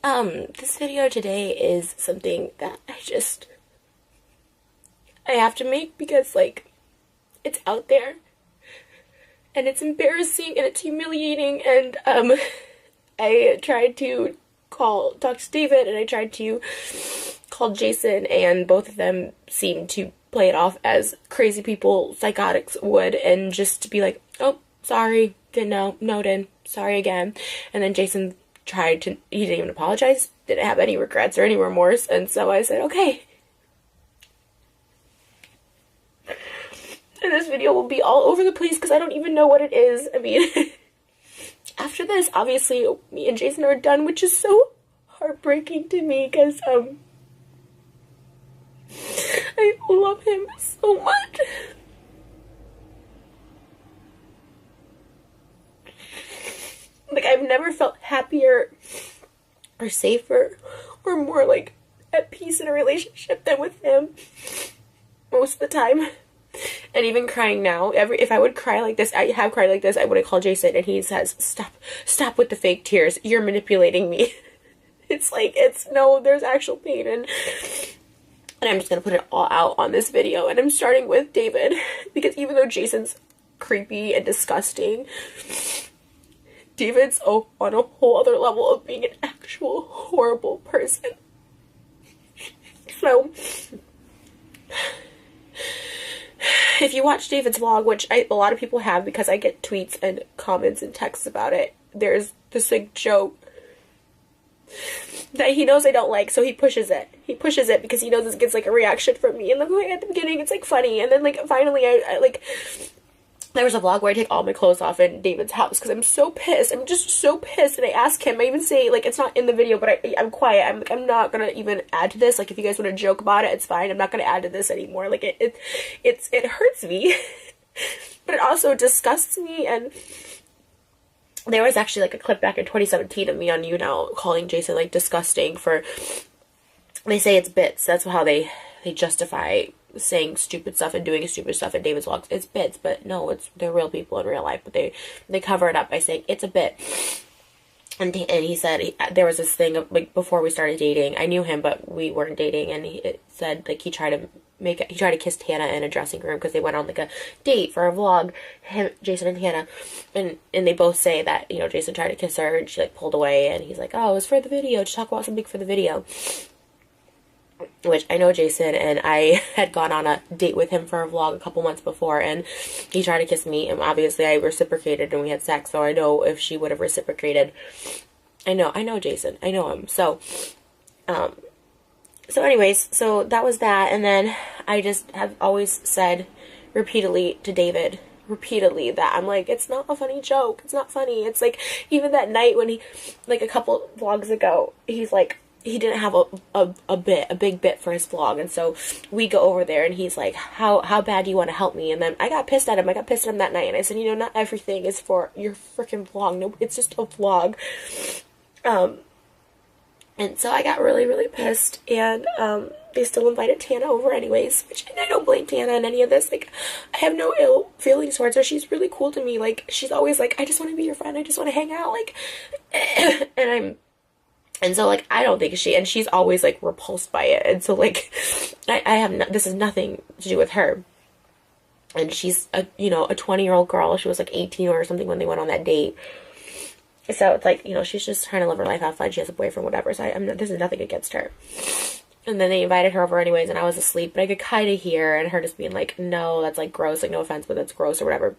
This video today is something that I have to make because, like, it's out there and it's embarrassing and it's humiliating, and I tried to talk to David, and I tried to call Jason, and both of them seemed to play it off as crazy people, psychotics would, and just to be like, oh, sorry, didn't know, noted, sorry again. And then Jason he didn't even apologize, didn't have any regrets or any remorse, and so I said, okay. And this video will be all over the place because I don't even know what it is. I mean, after this, obviously, me and Jason are done, which is so heartbreaking to me because, I love him so much. Like, I've never felt happier or safer or more, like, at peace in a relationship than with him most of the time. And even crying now, if I would cry like this, I have cried like this, I would have called Jason, and he says, stop with the fake tears, you're manipulating me. It's like, no, there's actual pain, and I'm just gonna put it all out on this video. And I'm starting with David, because even though Jason's creepy and disgusting, David's on a whole other level of being an actual horrible person. So, if you watch David's vlog, which a lot of people have because I get tweets and comments and texts about it, there's this, like, joke that he knows I don't like, so he pushes it. He pushes it because he knows this gets, like, a reaction from me. And, like, at the beginning, it's, like, funny. And then, like, finally, I like, there was a vlog where I take all my clothes off in David's house because I'm so pissed. I'm just so pissed. And I ask him, I even say, like, it's not in the video, but I'm quiet. I'm like, I'm not gonna even add to this. Like, if you guys want to joke about it, it's fine. I'm not gonna add to this anymore. Like, it hurts me. But it also disgusts me. And there was actually, like, a clip back in 2017 of me on You Now calling Jason, like, disgusting for, they say it's bits. That's how they justify saying stupid stuff and doing stupid stuff in David's vlogs. It's bits, but no, they're real people in real life, but they cover it up by saying it's a bit. And he said, there was this thing of, like, before we started dating, I knew him, but we weren't dating, and it said, like, he tried to kiss Tana in a dressing room because they went on, like, a date for a vlog, Jason and Tana, and they both say that, you know, Jason tried to kiss her and she, like, pulled away, and he's like, oh, it was for the video, to talk about something for the video. Which I know Jason, and I had gone on a date with him for a vlog a couple months before, and he tried to kiss me, and obviously I reciprocated and we had sex, so I know if she would have reciprocated. I know Jason. I know him. So anyways, so that was that, and then I just have always said repeatedly to David, that I'm like, it's not a funny joke. It's not funny. It's like, even that night when he, like, a couple vlogs ago, he's like, he didn't have a big bit for his vlog, and so we go over there, and he's like, how bad do you want to help me? And then I got pissed at him. That night, and I said, you know, not everything is for your freaking vlog. No, it's just a vlog. And so I got really, really pissed, and they still invited Tana over anyways, which I don't blame Tana in any of this. Like, I have no ill feelings towards her. She's really cool to me. Like, she's always like, I just want to be your friend. I just want to hang out. Like, and so, like, I don't think she's always, like, repulsed by it. And so, like, this is nothing to do with her. And she's a 20-year-old girl. She was, like, 18 or something when they went on that date. So it's like, you know, she's just trying to live her life, have fun. She has a boyfriend, whatever. So this is nothing against her. And then they invited her over anyways, and I was asleep. But I could kind of hear, and her just being like, no, that's, like, gross. Like, no offense, but that's gross or whatever.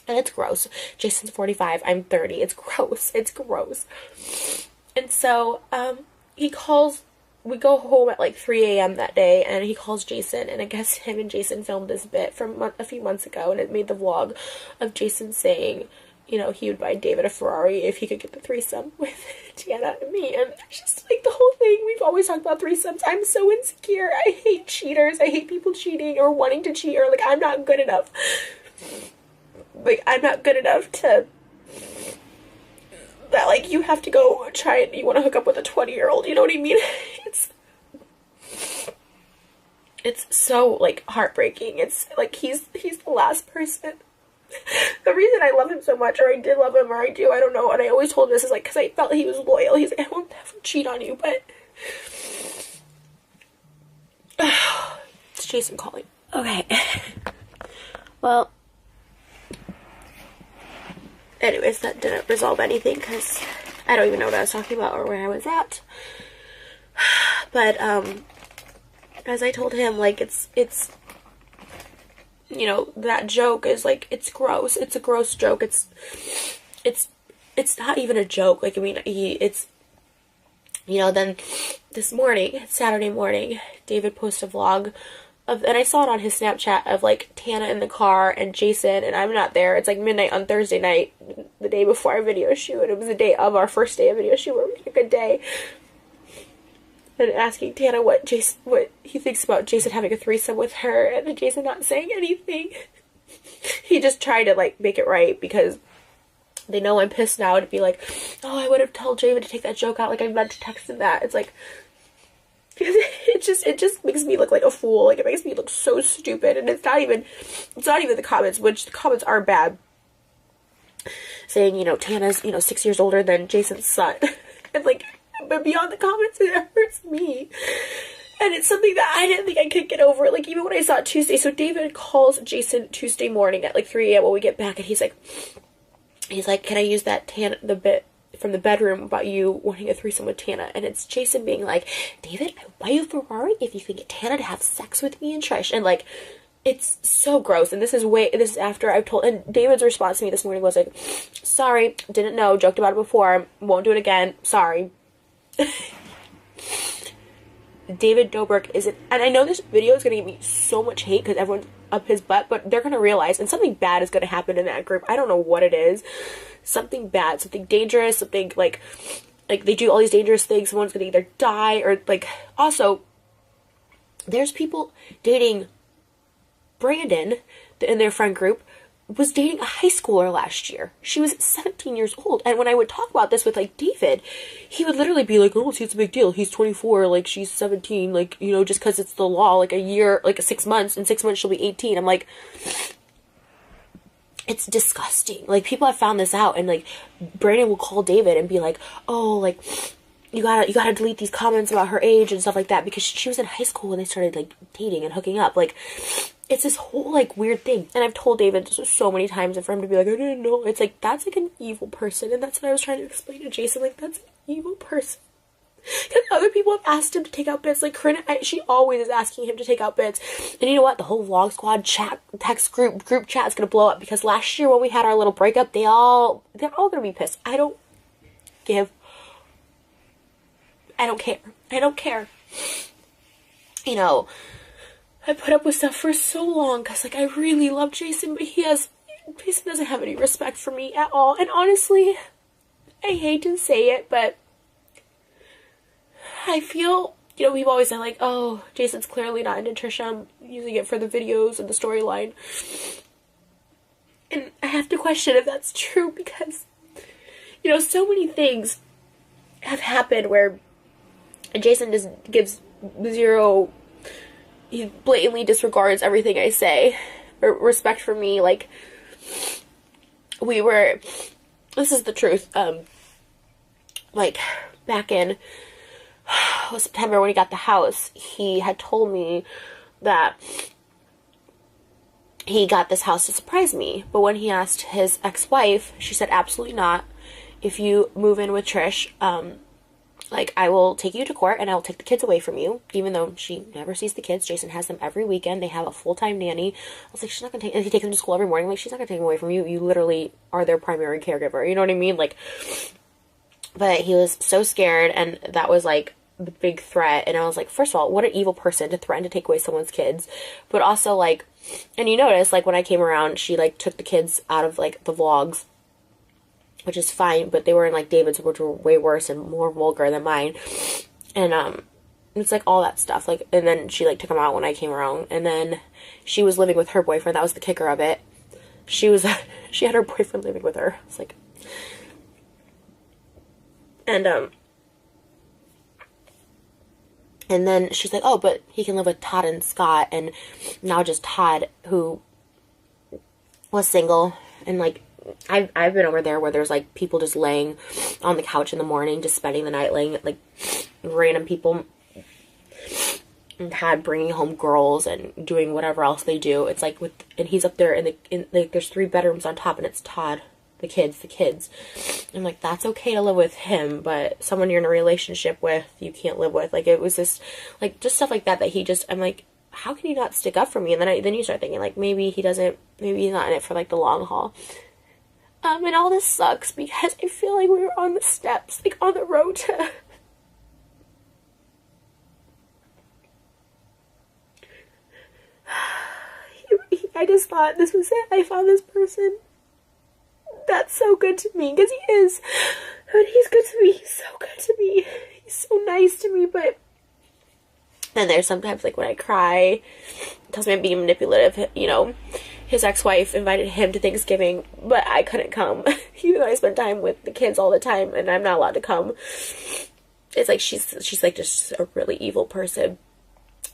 And it's gross. Jason's 45. I'm 30. It's gross. It's gross. And so, he calls, we go home at, like, 3 a.m. that day, and he calls Jason, and I guess him and Jason filmed this bit from a few months ago, and it made the vlog of Jason saying, you know, he would buy David a Ferrari if he could get the threesome with Tana and me, and it's just, like, the whole thing. We've always talked about threesomes. I'm so insecure. I hate cheaters. I hate people cheating or wanting to cheat, or, like, I'm not good enough. Like, I'm not good enough to... that, like, you have to go try it, you want to hook up with a 20-year-old, you know what I mean? It's so, like, heartbreaking. It's, like, he's the last person The reason I love him so much, or I did love him, or I do, I don't know, and I always told him this, is like, because I felt he was loyal. He's like, I won't ever cheat on you, but it's Jason calling. Okay. Well, anyways, that didn't resolve anything, because I don't even know what I was talking about or where I was at. But, as I told him, like, it's, you know, that joke is, like, it's gross. It's a gross joke. It's not even a joke. Like, I mean, it's, you know, then this morning, Saturday morning, David posted a vlog of, and I saw it on his Snapchat, of, like, Tana in the car and Jason, and I'm not there. It's, like, midnight on Thursday night, the day before our video shoot. It was the day of our first day of video shoot, where we had a good day. And asking Tana what he thinks about Jason having a threesome with her, and Jason not saying anything. He just tried to, like, make it right, because they know I'm pissed now, to be like, oh, I would have told David to take that joke out, like, I meant to text him that. It's like, it just makes me look like a fool. Like, it makes me look so stupid, and it's not even the comments, which the comments are bad, saying, you know, Tana's, you know, 6 years older than Jason's son. And, like, but beyond the comments, it hurts me. And it's something that I didn't think I could get over. Like, even when I saw it Tuesday. So David calls Jason Tuesday morning at, like, 3 a.m. when we get back. And he's like, can I use that the bit from the bedroom about you wanting a threesome with Tana? And it's Jason being like, David, I will buy you a Ferrari if you can get Tana to have sex with me and Trish. And, like, it's so gross. And this is after I've told, and David's response to me this morning was like, sorry, didn't know, joked about it before, won't do it again, sorry. David Dobrik isn't, and I know this video is going to give me so much hate because everyone's up his butt, but they're going to realize, and something bad is going to happen in that group. I don't know what it is. Something bad, something dangerous, something like they do all these dangerous things. Someone's going to either die or, like, also, there's people dating Brandon in their friend group, was dating a high schooler last year. She was 17 years old. And when I would talk about this with, like, David, he would literally be like, oh, see, it's a big deal. He's 24, like, she's 17, like, you know, just because it's the law, like, a year, like, 6 months, in 6 months she'll be 18. I'm like, it's disgusting. Like, people have found this out, and, like, Brandon will call David and be like, oh, like, you gotta delete these comments about her age and stuff like that, because she was in high school when they started, like, dating and hooking up. Like, it's this whole, like, weird thing. And I've told David so many times, and for him to be like, I didn't know. It's like, that's, like, an evil person. And that's what I was trying to explain to Jason. Like, that's an evil person. Because other people have asked him to take out bits. Like, Corinne, she always is asking him to take out bits. And you know what? The whole Vlog Squad text group chat is going to blow up. Because last year when we had our little breakup, they're all going to be pissed. I don't care. I don't care. You know, I put up with stuff for so long because, like, I really love Jason, but Jason doesn't have any respect for me at all. And honestly, I hate to say it, but I feel, you know, we've always said, like, oh, Jason's clearly not into Trisha. I'm using it for the videos and the storyline. And I have to question if that's true because, you know, so many things have happened where Jason just gives zero, he blatantly disregards everything I say, or respect for me. Like, this is the truth, like, back in September when he got the house, he had told me that he got this house to surprise me, but when he asked his ex-wife, she said, absolutely not. If you move in with Trish, like, I will take you to court and I will take the kids away from you, even though she never sees the kids. Jason has them every weekend. They have a full-time nanny. I was like, she's not going to take, and he takes them to school every morning. Like, she's not going to take them away from you. You literally are their primary caregiver. You know what I mean? Like, but he was so scared, and that was, like, the big threat. And I was like, first of all, what an evil person to threaten to take away someone's kids. But also, like, and you notice, like, when I came around, she, like, took the kids out of, like, the vlogs, which is fine, but they were in, like, David's, which were way worse and more vulgar than mine. And, it's, like, all that stuff. Like, and then she, like, took them out when I came around. And then she was living with her boyfriend. That was the kicker of it. She had her boyfriend living with her. It's like, and then she's like, oh, but he can live with Todd and Scott. And now just Todd, who was single, and like I've been over there where there's like people just laying on the couch in the morning, just spending the night, laying like random people, and had bringing home girls and doing whatever else they do. It's like and he's up there in like there's 3 bedrooms on top, and it's Todd, the kids. I'm like, that's okay to live with him, but someone you're in a relationship with, you can't live with. Like, it was just like just stuff like that he just, I'm like, how can you not stick up for me? And then you start thinking like, maybe he's not in it for like the long haul. And all this sucks because I feel like we were on the steps, like on the road to I just thought this was it. I found this person that's so good to me, because he is. And he's good to me. He's so good to me. He's so nice to me, but then there's sometimes like when I cry, tells me I'm being manipulative, you know. His ex-wife invited him to Thanksgiving, but I couldn't come, even though I spend time with the kids all the time, and I'm not allowed to come. It's like she's like just a really evil person.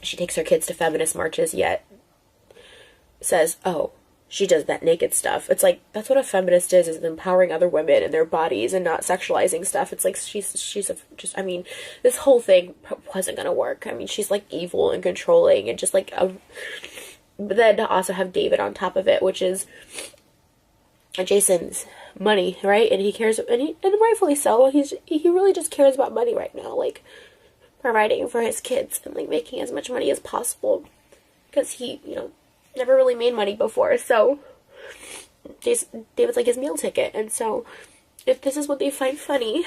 She takes her kids to feminist marches, yet says, oh, she does that naked stuff. It's like, that's what a feminist is empowering other women and their bodies and not sexualizing stuff. It's like, I mean, this whole thing wasn't gonna work. I mean, she's like evil and controlling and just like but then to also have David on top of it, which is Jason's money, right? And he cares, and rightfully so. He really just cares about money right now, like providing for his kids and like making as much money as possible, because he, you know, never really made money before. So David's like his meal ticket. And so if this is what they find funny,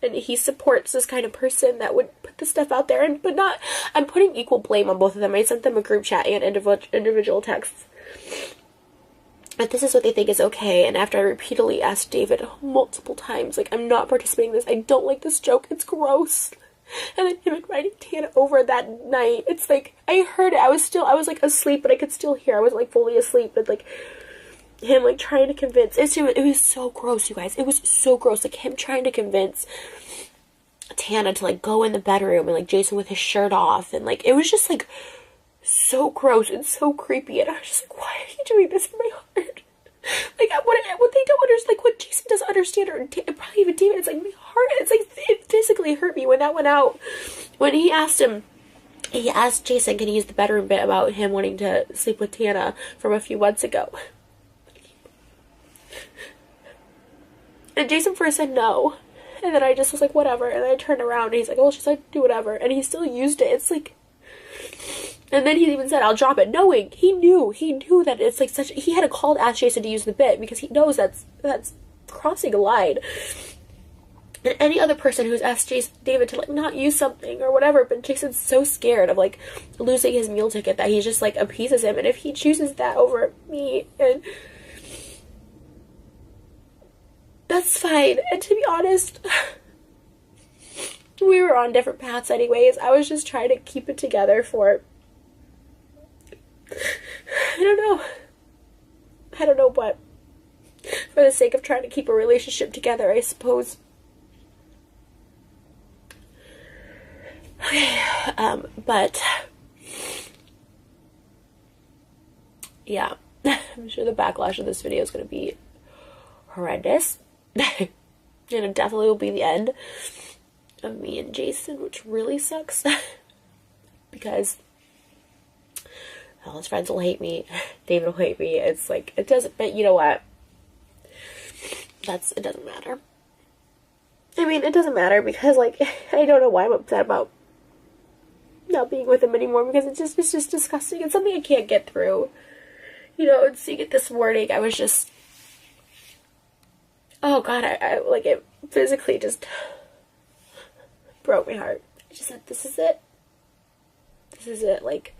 and he supports this kind of person that would put this stuff out there, but not, I'm putting equal blame on both of them. I sent them a group chat and individual texts. But this is what they think is okay. And after I repeatedly asked David multiple times, like, I'm not participating in this. I don't like this joke. It's gross. And then him inviting Tana over that night. It's like, I heard it. I was like asleep, but I could still hear. I was like fully asleep, but like him like trying to convince. It was so gross, you guys. It was so gross. Like him trying to convince Tana to like go in the bedroom, and like Jason with his shirt off, and like it was just like so gross and so creepy. And I was just like, why are you doing this in my heart? Like what they don't understand, like what Jason doesn't understand, or probably even David, it's like my heart, it's like it physically hurt me when that went out. When he asked Jason, can he use the bedroom bit about him wanting to sleep with Tana from a few months ago? And Jason first said no, and then I just was like, whatever. And then I turned around and he's like, well, she's like, do whatever. And he still used it. It's like, and then he even said, I'll drop it, knowing he knew that it's like such, he had a call to ask Jason to use the bit because he knows that's crossing a line. And any other person who's asked David to like not use something or whatever, but Jason's so scared of like losing his meal ticket that he just like appeases him. And if he chooses that over me, and that's fine. And to be honest, we were on different paths anyways. I was just trying to keep it together for, I don't know, but for the sake of trying to keep a relationship together, I suppose. Okay, but yeah, I'm sure the backlash of this video is going to be horrendous. And it definitely will be the end of me and Jason, which really sucks. Because all his friends will hate me, David will hate me. It's like, it doesn't, but you know what? It doesn't matter. I mean, it doesn't matter because, like, I don't know why I'm upset about not being with him anymore, because it's just disgusting. It's something I can't get through. You know, and seeing it this morning, I was just, oh god, I like, it physically just broke my heart. I just said, this is it. This is it. Like,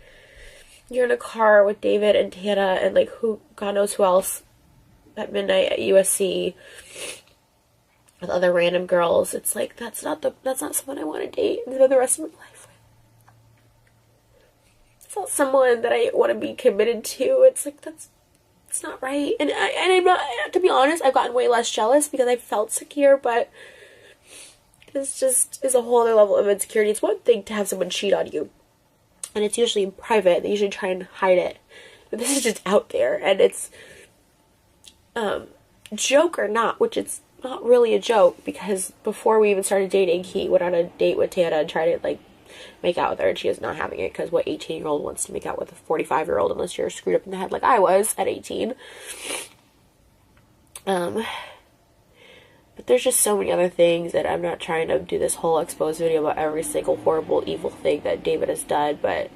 you're in a car with David and Tana and like God knows who else at midnight at USC with other random girls. It's like, that's not someone I want to date and spend the rest of my life with. It's not someone that I want to be committed to. It's like, it's not right. And I'm not, to be honest, I've gotten way less jealous because I felt secure, but this just is a whole other level of insecurity. It's one thing to have someone cheat on you, and it's usually in private. They usually try and hide it. But this is just out there, and it's, joke or not, which it's not really a joke, because before we even started dating, he went on a date with Tana and tried to, like, make out with her, and she was not having it, because what 18-year-old wants to make out with a 45-year-old unless you're screwed up in the head like I was at 18. But there's just so many other things that I'm not trying to do this whole expose video about every single horrible, evil thing that David has done, but,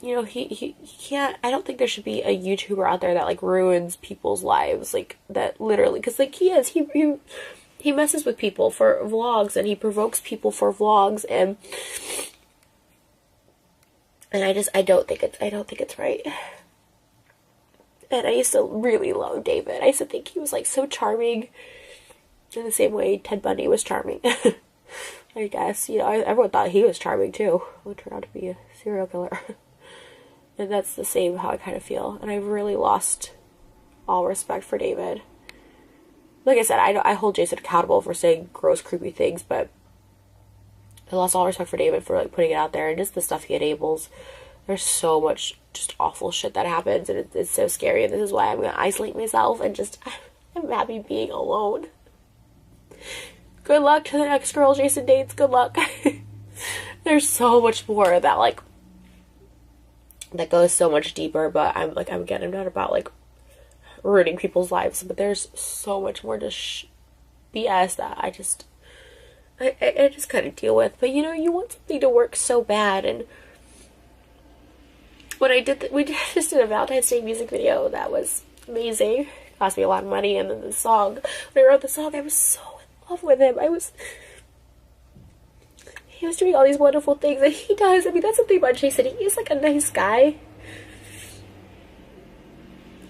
you know, he can't, I don't think there should be a YouTuber out there that, like, ruins people's lives, like, that literally, because, like, he messes with people for vlogs, and he provokes people for vlogs, and I don't think it's right. And I used to really love David. I used to think he was, like, so charming, in the same way Ted Bundy was charming. I guess, you know, everyone thought he was charming, too. He turned out to be a serial killer. And that's the same how I kind of feel. And I've really lost all respect for David. Like I said, I hold Jason accountable for saying gross, creepy things, but I lost all respect for David for, like, putting it out there, and just the stuff he enables. There's so much just awful shit that happens, and it's so scary, and this is why I'm going to isolate myself, and just, I'm happy being alone. Good luck to the next girl Jason dates. Good luck. There's so much more that, like, that goes so much deeper, but I'm not about, like, ruining people's lives, but there's so much more to BS that I just kind of deal with. But, you know, you want something to work so bad, and when we just did a Valentine's Day music video that was amazing. It cost me a lot of money, and then the song, when I wrote the song, I was so in love with him. He was doing all these wonderful things that he does. I mean, that's the thing about Jason. He is, like, a nice guy.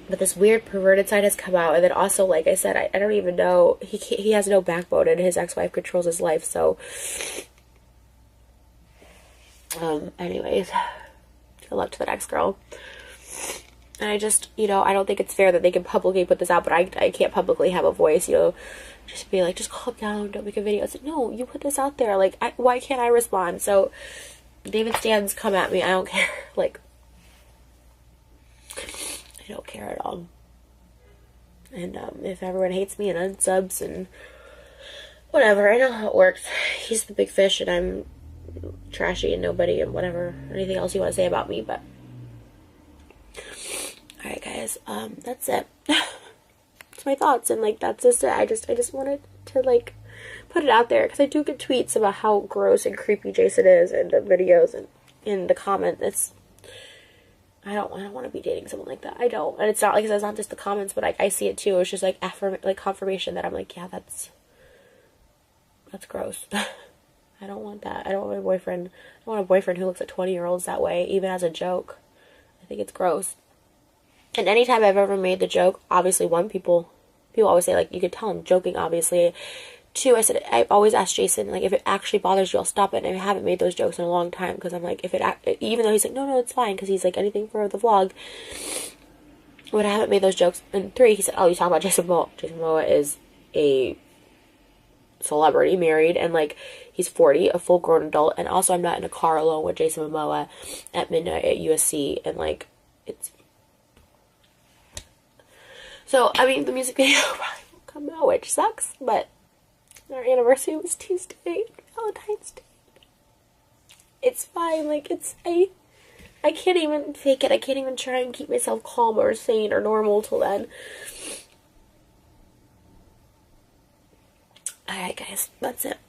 But this weird perverted side has come out. And then also, like I said, I don't even know. He has no backbone, and his ex-wife controls his life. So, anyways, good luck to the next girl. And I just, you know, I don't think it's fair that they can publicly put this out, but I can't publicly have a voice, you know, just be like, just calm down, don't make a video. It's like, no, you put this out there, like, why can't I respond? So, David Stans, come at me, I don't care, like, I don't care at all. And, if everyone hates me and unsubs and whatever, I know how it works. He's the big fish, and I'm trashy and nobody and whatever, anything else you want to say about me, but alright, guys, that's it. It's my thoughts, and, like, that's just it. I just wanted to, like, put it out there, because I do get tweets about how gross and creepy Jason is in the videos and in the comments. I don't want to be dating someone like that. I don't. And it's not, like, it's not just the comments, but, like, I see it too. It's just, like, confirmation that I'm like, yeah, that's gross. I don't want that. I don't want my boyfriend. I don't want a boyfriend who looks at 20-year-olds that way, even as a joke. I think it's gross. And anytime I've ever made the joke, obviously, one, people always say, like, you could tell I'm joking, obviously. Two, I said, I've always asked Jason, like, if it actually bothers you, I'll stop it. And I haven't made those jokes in a long time, because I'm like, even though he's like, no, it's fine, because he's like, anything for the vlog. But I haven't made those jokes. And three, he said, oh, you talking about Jason Momoa. Jason Momoa is a celebrity, married, and, like, he's 40, a full-grown adult, and also I'm not in a car alone with Jason Momoa at midnight at USC, and, like, it's... So, I mean, the music video probably won't come out, which sucks, but our anniversary was Tuesday, Valentine's Day. It's fine, like, I can't even fake it. I can't even try and keep myself calm or sane or normal till then. Alright, guys, that's it.